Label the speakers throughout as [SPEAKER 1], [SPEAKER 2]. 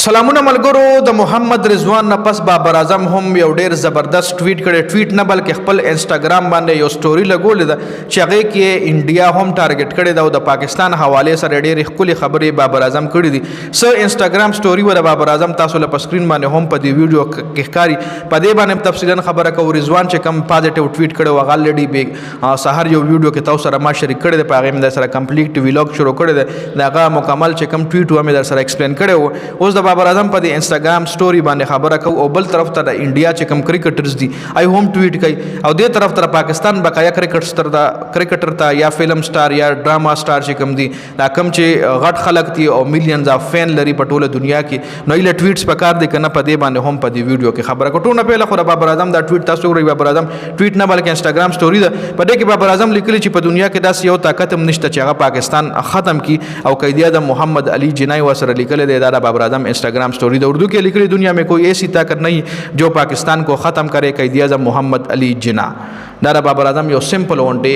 [SPEAKER 1] سلامونه ملګرو د محمد رضوان نه پس بابر اعظم هم یو ډیر زبردست ټویټ کړي ټویټ نه بلکې خپل انستګرام باندې یو سټوري لګولې ده چې هغه کې انډیا هم ټارګټ کړي ده او د پاکستان حواله سره ډېر ښکلي خبرې بابر اعظم کړي دي سر انستګرام سټوري و د بابر اعظم تاسو له سکرین باندې هم په دې ویډیو کې ښکاری په دې باندې تفصیلا خبره کوو رضوان چې کم پازیټیو ټویټ کړي و غالډي بیگ سحر یو ویډیو کې تاسو سره ما شریک کړي ده په هغه مې سره کمپلیټ ویلاګ شروع کړي ده داغه مکمل چې کم ټویټ و مې در سره ایکسپلین کړي اوس د بابر اعظم په انستګرام سټوري باندې خبره کو او بل طرف ته د انډیا چې کم کرکټرز دي آی هم ټویټ کوي او دې طرف ته پاکستان بقایا کرکټر ته یا فلم سٹار یا ډراما سٹار چې کم دي دا کم چې غټ خلک دي او میلیونز اف فین لري په ټوله دنیا کې نو یې ټویټس پکار دي کنه په دې باندې هم په دې ویډیو کې خبره کوو نه پیله خو بابر اعظم دا ټویټ تاسو ورې بابر اعظم ټویټ نه بلکې انستګرام سټوري ده په دې کې بابر اعظم لیکلي چې په دنیا کې داس یو طاقت هم نشته چې هغه پاکستان ختم کی او قائد اعظم محمد علی جناح وسره لیکل دی دا بابر اعظم انستګرام سٹوری اردو کے لکھ رہی دنیا میں کوئی ایسی طاقت نہیں جو پاکستان کو ختم کرے قائد اعظم محمد علی جناح دا بابر اعظم یو سمپل ونټي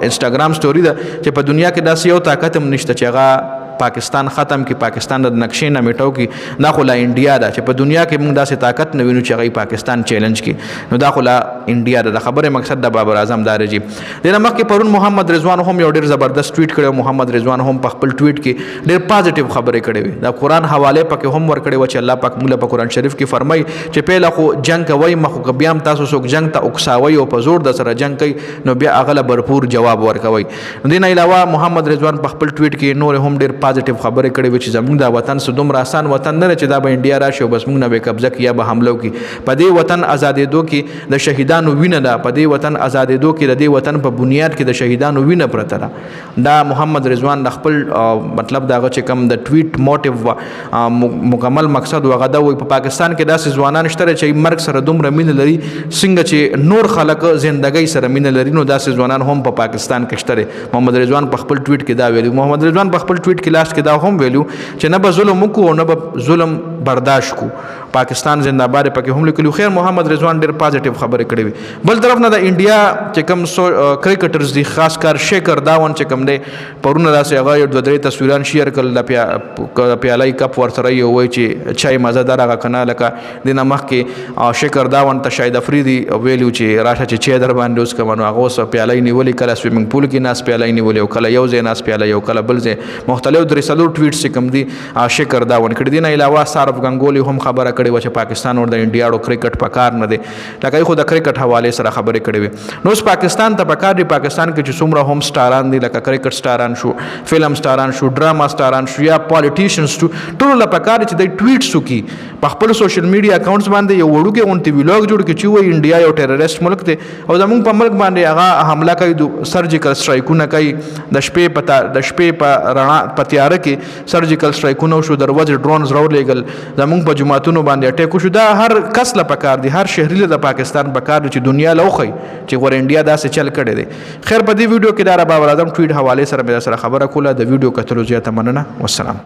[SPEAKER 1] انستګرام سٹوری ده چې په دنیا کې داسې یو طاقت هم نشته چې هغه پاکستان ختم کی پاکستان د نقشې نه میټاو کی دا خو لا انډیا ده چې په دنیا کې موږ داسې طاقت نه وینو چې هغه پاکستان چیلنج کی نو دا خو لا انډیا ده خبره مقصد د بابر اعظم دار جی دنه مخکې پرون محمد رضوان هم یو ډیر زبردست ټویټ کړو محمد رضوان هم په خپل ټویټ کې ډیر پازیټیو خبرې کړې وي دا قران حواله پکې هم ور کړې و چې الله پاک موږ په قران شریف کې فرمایي چې پیله خو جنگ کوي مخ بیا هم تاسو څوک جنگ ته اکساوي او په زور د سره جنگ کوي نو بیا اغله برپور جواب ورکوي دین علاوه محمد رضوان په خپل ټویټ کې نور هم ډیر پازیټیو خبرې کړې وي چې زموږ د وطن سره دومره آسان وطن نه چې دا به انډیا راشي او بس موږ نه به قبضه کړي یا به حمله وکړي په دې وطن آزادېدو کې د شهیدانو وینه ده په دې وطن آزادېدو کې د دې وطن په بنیاد کې د شهیدانو وینه پرته ده دا محمد رضوان د خپل مطلب دغه چې کم د ټویټ موټیو مکمل مقصد وغه دا وي په پاکستان کې داسې ځوانان شته چې مرګ سره دومره مینه لري څنګه چې نور خلک ژوندۍ سره مینه لري نو داسې ځوانان هم په پاکستان کې شته محمد رضوان په خپل ټویټ کې دا ویلي محمد رضوان په خپل ټویټ کې لاست کې دا هم ویلو چې نه به ظلم وکړو او نه به ظلم برداشت کو پاکستان زنده باد پکې هم لیکلو خیر محمد رضوان ډېر پازیټیو خبرې کړې وي بل طرف نه د انډیا چې کوم کرکټرز دي خاص کار شیکر داون چې کوم دی پرونه داسې هغه یو دوه درې تصویران شیر کړل د پیالای کپ ورسره یو وایي چې چای مزهدار هغه کنه لکه دینه مخکې شیکر داون ته شاید افریدي ویلو چې راشه چې چای در باندې اوس کوم نو هغه اوس پیالای نیولې کله سویمنګ پول کې ناس پیالای نیولې او کله یو ځای ناس پیالای یو کله بل ځای مختلف درې څلور ټویټس کوم دي شیکر داون کړي دي نه علاوه سارف غنگولی هم خبره کړې و چې پاکستان ور د انډیا او کرکټ په کار نه دی لکه خو د کرکټ حواله سره خبرې کړې وي نو پاکستان ته په کار دی پاکستان کې چې څومره هم سټاران دي لکه کرکټ سټاران شو فلم سټاران شو ډراما سټاران شو یا پالیټیشنز شو ټول له په کار چې د ټویټس وکي په خپل سوشل میډیا اکاونټس باندې یو وړوکی اونټي ویلاګ جوړ کړي چې و انډیا یو ټیرریست ملک دی او زموږ په ملک باندې هغه حمله کوي سرجیکل سټرایکونه کوي د شپې په رڼا په تیاره کې سرجیکل سټرایکونه شو دروازه ډرونز راولېګل زموږ په جماعتونو باندې اٹیک شو دا هر کس له پکار دی هر شهري له د پاکستان پکار دی چې دنیا لوخی چې ور انډیا داسې چل کړي دی خیر په دې ویډیو کې دا بابر اعظم ټویټ حواله سره خبره کوله د ویډیو کتلو زیاته مننه والسلام